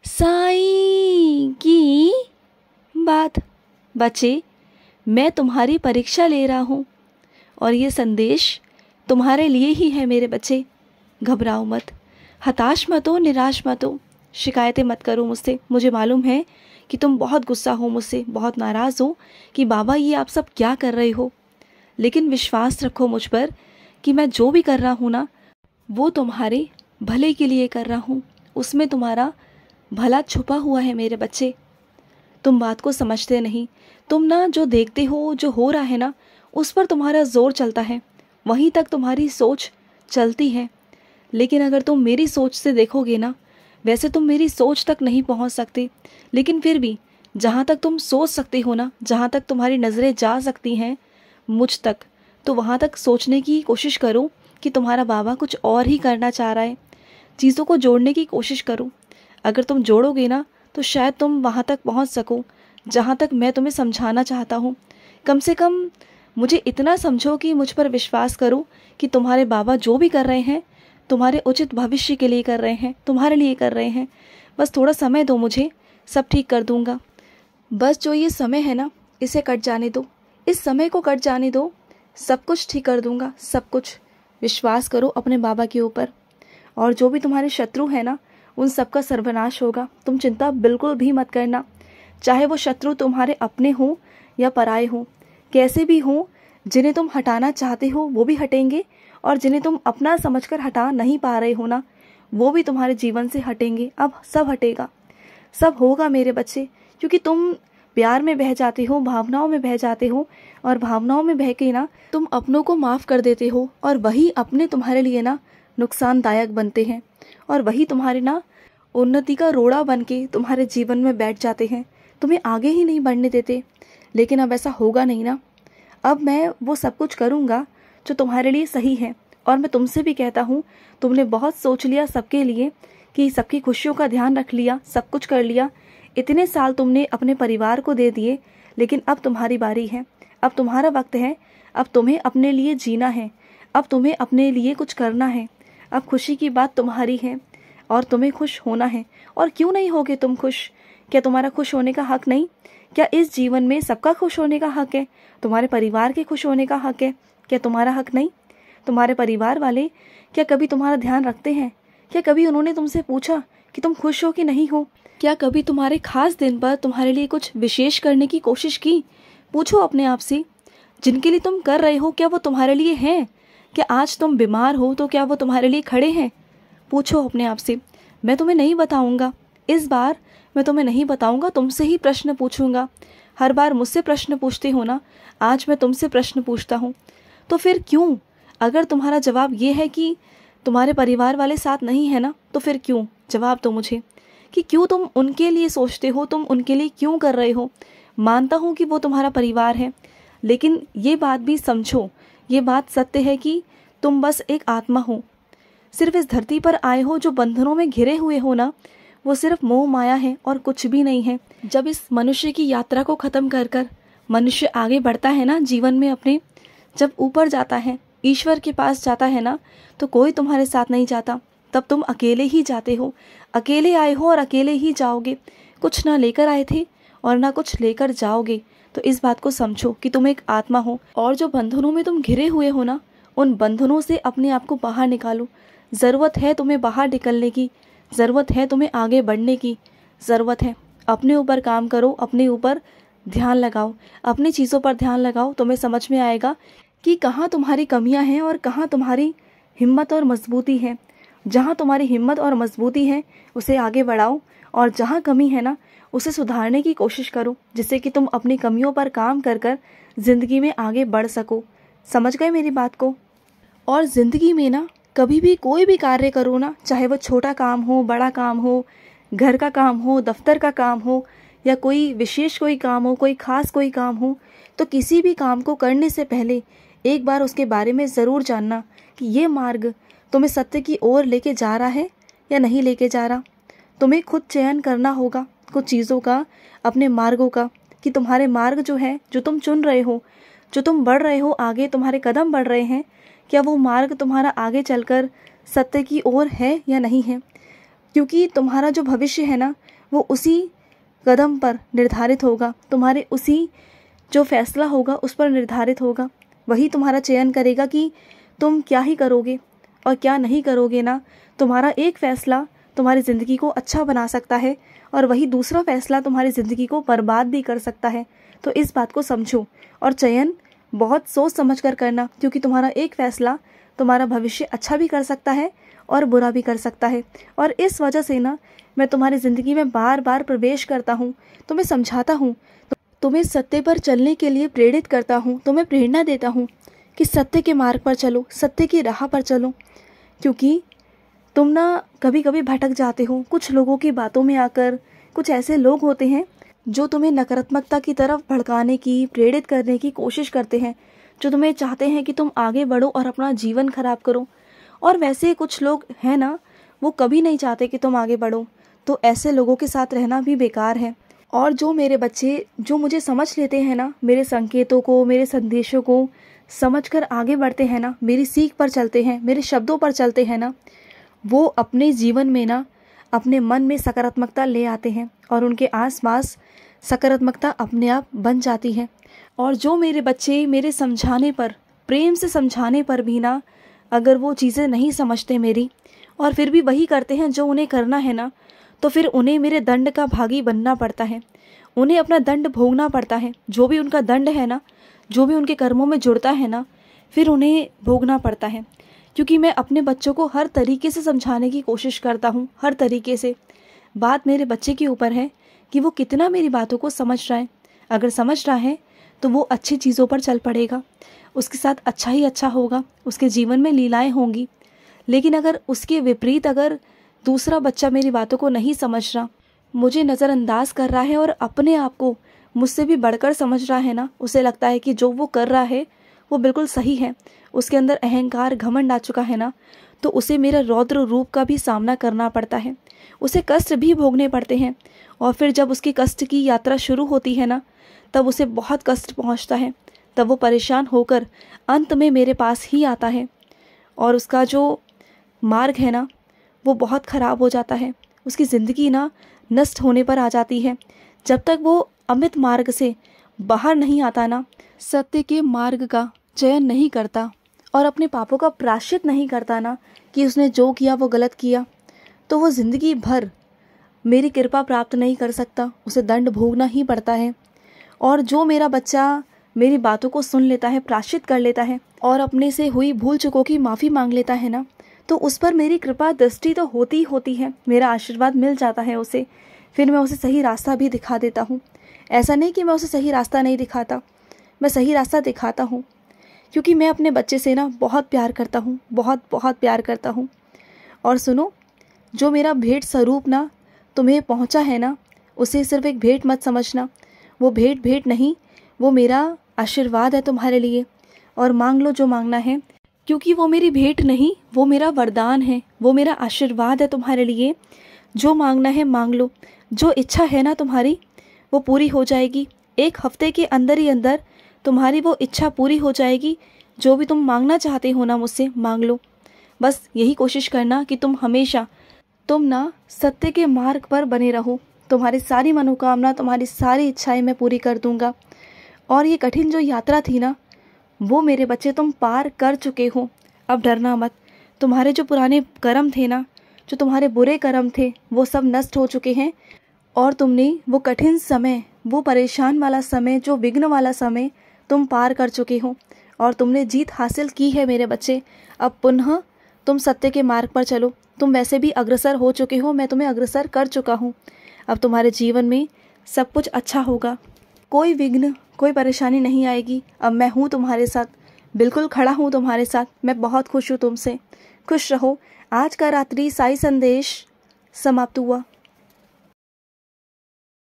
साईं की बात। बच्चे, मैं तुम्हारी परीक्षा ले रहा हूँ और ये संदेश तुम्हारे लिए ही है मेरे बच्चे। घबराओ मत, हताश मत हो, निराश मत हो, शिकायतें मत करो मुझसे। मुझे मालूम है कि तुम बहुत गुस्सा हो मुझसे, बहुत नाराज़ हो कि बाबा ये आप सब क्या कर रहे हो। लेकिन विश्वास रखो मुझ पर कि मैं जो भी कर रहा हूँ ना, वो तुम्हारे भले के लिए कर रहा हूँ। उसमें तुम्हारा भला छुपा हुआ है मेरे बच्चे। तुम बात को समझते नहीं। तुम ना जो देखते हो, जो हो रहा है ना, उस पर तुम्हारा जोर चलता है, वहीं तक तुम्हारी सोच चलती है। लेकिन अगर तुम मेरी सोच से देखोगे ना, वैसे तुम मेरी सोच तक नहीं पहुंच सकते, लेकिन फिर भी जहाँ तक तुम सोच सकते हो ना, जहाँ तक तुम्हारी नज़रें जा सकती हैं मुझ तक, तो वहाँ तक सोचने की कोशिश करो कि तुम्हारा बाबा कुछ और ही करना चाह रहा है। चीज़ों को जोड़ने की कोशिश करो। अगर तुम जोड़ोगे ना तो शायद तुम वहाँ तक पहुँच सको जहाँ तक मैं तुम्हें समझाना चाहता हूँ। कम से कम मुझे इतना समझो कि मुझ पर विश्वास करो कि तुम्हारे बाबा जो भी कर रहे हैं तुम्हारे उचित भविष्य के लिए कर रहे हैं, तुम्हारे लिए कर रहे हैं। बस थोड़ा समय दो मुझे, सब ठीक कर दूंगा। बस जो ये समय है ना, इसे कट जाने दो, इस समय को कट जाने दो, सब कुछ ठीक कर दूंगा, सब कुछ। विश्वास करो अपने बाबा के ऊपर। और जो भी तुम्हारे शत्रु है ना, उन सब का सर्वनाश होगा। तुम चिंता बिल्कुल भी मत करना। चाहे वो शत्रु तुम्हारे अपने हों या पराए हों, कैसे भी हों, जिन्हें तुम हटाना चाहते हो वो भी हटेंगे, और जिन्हें तुम अपना समझकर हटा नहीं पा रहे हो ना, वो भी तुम्हारे जीवन से हटेंगे। अब सब हटेगा, सब होगा मेरे बच्चे, क्योंकि तुम प्यार में बह जाते हो, भावनाओं में बह जाते हो, और भावनाओं में बह के ना तुम अपनों को माफ़ कर देते हो, और वही अपने तुम्हारे लिए ना नुकसानदायक बनते हैं, और वही तुम्हारे ना उन्नति का रोड़ा बन के तुम्हारे जीवन में बैठ जाते हैं, तुम्हें आगे ही नहीं बढ़ने देते। लेकिन अब ऐसा होगा नहीं ना। अब मैं वो सब कुछ करूँगा जो तुम्हारे लिए सही है। और मैं तुमसे भी कहता हूँ, तुमने बहुत सोच लिया सबके लिए, कि सबकी खुशियों का ध्यान रख लिया, सब कुछ कर लिया, इतने साल तुमने अपने परिवार को दे दिए, लेकिन अब तुम्हारी बारी है, अब तुम्हारा वक्त है, अब तुम्हें अपने लिए जीना है, अब तुम्हें अपने लिए कुछ करना है। अब खुशी की बात तुम्हारी है और तुम्हें खुश होना है। और क्यों नहीं होगे तुम खुश? क्या तुम्हारा खुश होने का हक नहीं? क्या इस जीवन में सबका खुश होने का हक है? तुम्हारे परिवार के खुश होने का हक है? क्या तुम्हारा हक नहीं? तुम्हारे परिवार वाले क्या कभी तुम्हारा ध्यान रखते हैं? क्या कभी उन्होंने तुमसे पूछा कि तुम खुश हो कि नहीं हो? क्या कभी तुम्हारे खास दिन पर तुम्हारे लिए कुछ विशेष करने की कोशिश की? पूछो अपने आप से, जिनके लिए तुम कर रहे हो क्या वो तुम्हारे लिए हैं? क्या आज तुम बीमार हो तो क्या वो तुम्हारे लिए खड़े हैं? पूछो अपने आप से। मैं तुम्हें नहीं बताऊंगा, इस बार मैं तुम्हें नहीं बताऊंगा, तुमसे ही प्रश्न पूछूंगा। हर बार मुझसे प्रश्न पूछते हो ना, आज मैं तुमसे प्रश्न पूछता हूँ। तो फिर क्यों? अगर तुम्हारा जवाब ये है कि तुम्हारे परिवार वाले साथ नहीं है ना, तो फिर क्यों? जवाब दो मुझे कि क्यों तुम उनके लिए सोचते हो, तुम उनके लिए क्यों कर रहे हो? मानता हूँ कि वो तुम्हारा परिवार है, लेकिन ये बात भी समझो, ये बात सत्य है कि तुम बस एक आत्मा हो, सिर्फ इस धरती पर आए हो जो बंधनों में घिरे हुए हो ना, वो सिर्फ मोह माया है और कुछ भी नहीं है। जब इस मनुष्य की यात्रा को ख़त्म कर कर मनुष्य आगे बढ़ता है ना जीवन में अपने, जब ऊपर जाता है, ईश्वर के पास जाता है ना, तो कोई तुम्हारे साथ नहीं जाता। तब तुम अकेले ही जाते हो, अकेले आए हो और अकेले ही जाओगे। कुछ ना लेकर आए थे और ना कुछ लेकर जाओगे। तो इस बात को समझो कि तुम एक आत्मा हो, और जो बंधनों में तुम घिरे हुए हो ना, उन बंधनों से अपने आप को बाहर निकालो। ज़रूरत है तुम्हें बाहर निकलने की, ज़रूरत है तुम्हें आगे बढ़ने की, ज़रूरत है। अपने ऊपर काम करो, अपने ऊपर ध्यान लगाओ, अपनी चीज़ों पर ध्यान लगाओ। तुम्हें समझ में आएगा कि कहाँ तुम्हारी कमियां हैं और कहाँ तुम्हारी हिम्मत और मजबूती है। जहाँ तुम्हारी हिम्मत और मजबूती है उसे आगे बढ़ाओ, और जहाँ कमी है ना उसे सुधारने की कोशिश करो, जिससे कि तुम अपनी कमियों पर काम कर कर ज़िंदगी में आगे बढ़ सको। समझ गए मेरी बात को? और ज़िंदगी में ना कभी भी कोई भी कार्य करो ना, चाहे वो छोटा काम हो, बड़ा काम हो, घर का काम हो, दफ्तर का काम हो, या कोई विशेष कोई काम हो, कोई खास कोई काम हो, तो किसी भी काम को करने से पहले एक बार उसके बारे में ज़रूर जानना कि ये मार्ग तुम्हें सत्य की ओर लेके जा रहा है या नहीं लेके जा रहा। तुम्हें खुद चयन करना होगा कुछ चीज़ों का, अपने मार्गों का, कि तुम्हारे मार्ग जो है, जो तुम चुन रहे हो, जो तुम बढ़ रहे हो आगे, तुम्हारे कदम बढ़ रहे हैं, क्या वो मार्ग तुम्हारा आगे चलकर सत्य की ओर है या नहीं है। क्योंकि तुम्हारा जो भविष्य है ना वो उसी कदम पर निर्धारित होगा, तुम्हारे उसी जो फैसला होगा उस पर निर्धारित होगा। वही तुम्हारा चयन करेगा कि तुम क्या ही करोगे और क्या नहीं करोगे ना। तुम्हारा एक फैसला तुम्हारी ज़िंदगी को अच्छा बना सकता है और वही दूसरा फैसला तुम्हारी ज़िंदगी को बर्बाद भी कर सकता है। तो इस बात को समझो और चयन बहुत सोच समझ कर करना, क्योंकि तुम्हारा एक फैसला तुम्हारा भविष्य अच्छा भी कर सकता है और बुरा भी कर सकता है। और इस वजह से ना मैं तुम्हारी ज़िंदगी में बार बार प्रवेश करता हूँ, तुम्हें समझाता हूँ, तुम्हें सत्य पर चलने के लिए प्रेरित करता हूँ, तुम्हें प्रेरणा देता हूँ कि सत्य के मार्ग पर चलो, सत्य की राह पर चलो। क्योंकि तुम ना कभी कभी भटक जाते हो कुछ लोगों की बातों में आकर। कुछ ऐसे लोग होते हैं जो तुम्हें नकारात्मकता की तरफ भड़काने की, प्रेरित करने की कोशिश करते हैं, जो तुम्हें चाहते हैं कि तुम आगे बढ़ो और अपना जीवन खराब करो। और वैसे कुछ लोग हैं ना, वो कभी नहीं चाहते कि तुम आगे बढ़ो, तो ऐसे लोगों के साथ रहना भी बेकार है। और जो मेरे बच्चे जो मुझे समझ लेते हैं ना, मेरे संकेतों को, मेरे संदेशों को समझकर आगे बढ़ते हैं ना, मेरी सीख पर चलते हैं, मेरे शब्दों पर चलते हैं ना, वो अपने जीवन में ना अपने मन में सकारात्मकता ले आते हैं और उनके आसपास सकारात्मकता अपने आप बन जाती है। और जो मेरे बच्चे मेरे समझाने पर, प्रेम से समझाने पर भी ना अगर वो चीज़ें नहीं समझते मेरी और फिर भी वही करते हैं जो उन्हें करना है ना, तो फिर उन्हें मेरे दंड का भागी बनना पड़ता है, उन्हें अपना दंड भोगना पड़ता है। जो भी उनका दंड है ना, जो भी उनके कर्मों में जुड़ता है ना, फिर उन्हें भोगना पड़ता है। क्योंकि मैं अपने बच्चों को हर तरीके से समझाने की कोशिश करता हूँ, हर तरीके से। बात मेरे बच्चे के ऊपर है कि वो कितना मेरी बातों को समझ रहा है। अगर समझ रहा है तो वो अच्छी चीज़ों पर चल पड़ेगा, उसके साथ अच्छा ही अच्छा होगा, उसके जीवन में लीलाएं होंगी। लेकिन अगर उसके विपरीत अगर दूसरा बच्चा मेरी बातों को नहीं समझ रहा, मुझे नज़रअंदाज कर रहा है और अपने आप को मुझसे भी बढ़कर समझ रहा है ना, उसे लगता है कि जो वो कर रहा है वो बिल्कुल सही है, उसके अंदर अहंकार, घमंड आ चुका है ना, तो उसे मेरा रौद्र रूप का भी सामना करना पड़ता है, उसे कष्ट भी भोगने पड़ते हैं। और फिर जब उसकी कष्ट की यात्रा शुरू होती है ना, तब उसे बहुत कष्ट पहुंचता है, तब वो परेशान होकर अंत में मेरे पास ही आता है और उसका जो मार्ग है ना वो बहुत ख़राब हो जाता है, उसकी ज़िंदगी ना नष्ट होने पर आ जाती है। जब तक वो अमित मार्ग से बाहर नहीं आता ना, सत्य के मार्ग का चयन नहीं करता और अपने पापों का प्रायश्चित नहीं करता ना कि उसने जो किया वो गलत किया, तो वो ज़िंदगी भर मेरी कृपा प्राप्त नहीं कर सकता, उसे दंड भोगना ही पड़ता है। और जो मेरा बच्चा मेरी बातों को सुन लेता है, प्रायश्चित कर लेता है और अपने से हुई भूल चूकों की माफ़ी मांग लेता है ना, तो उस पर मेरी कृपा दृष्टि तो होती ही होती है, मेरा आशीर्वाद मिल जाता है उसे। फिर मैं उसे सही रास्ता भी दिखा देता हूँ। ऐसा नहीं कि मैं उसे सही रास्ता नहीं दिखाता, मैं सही रास्ता दिखाता हूँ, क्योंकि मैं अपने बच्चे से ना बहुत प्यार करता हूँ, बहुत बहुत प्यार करता हूँ। और सुनो, जो मेरा भेंट स्वरूप ना तुम्हें पहुँचा है ना, उसे सिर्फ एक भेंट मत समझना। वो भेंट नहीं, वो मेरा आशीर्वाद है तुम्हारे लिए। और मांग लो जो मांगना है, क्योंकि वो मेरी भेंट नहीं, वो मेरा वरदान है, वो मेरा आशीर्वाद है तुम्हारे लिए। जो मांगना है मांग लो, जो इच्छा है ना तुम्हारी वो पूरी हो जाएगी। 1 हफ्ते के अंदर ही अंदर तुम्हारी वो इच्छा पूरी हो जाएगी। जो भी तुम मांगना चाहते हो ना मुझसे मांग लो। बस यही कोशिश करना कि तुम हमेशा ना सत्य के मार्ग पर बने रहो। तुम्हारी सारी मनोकामना, तुम्हारी सारी इच्छाएं मैं पूरी कर दूंगा। और ये कठिन जो यात्रा थी ना, वो मेरे बच्चे तुम पार कर चुके हो। अब डरना मत। तुम्हारे जो पुराने कर्म थे ना, जो तुम्हारे बुरे कर्म थे, वो सब नष्ट हो चुके हैं। और तुमने वो कठिन समय, वो परेशान वाला समय, जो विघ्न वाला समय तुम पार कर चुके हो और तुमने जीत हासिल की है मेरे बच्चे। अब पुनः तुम सत्य के मार्ग पर चलो। तुम वैसे भी अग्रसर हो चुके हो, मैं तुम्हें अग्रसर कर चुका हूँ। अब तुम्हारे जीवन में सब कुछ अच्छा होगा, कोई विघ्न, कोई परेशानी नहीं आएगी। अब मैं हूँ तुम्हारे साथ, बिल्कुल खड़ा हूँ तुम्हारे साथ। मैं बहुत खुश हूँ तुमसे। खुश रहो। आज का रात्रि साई संदेश समाप्त हुआ।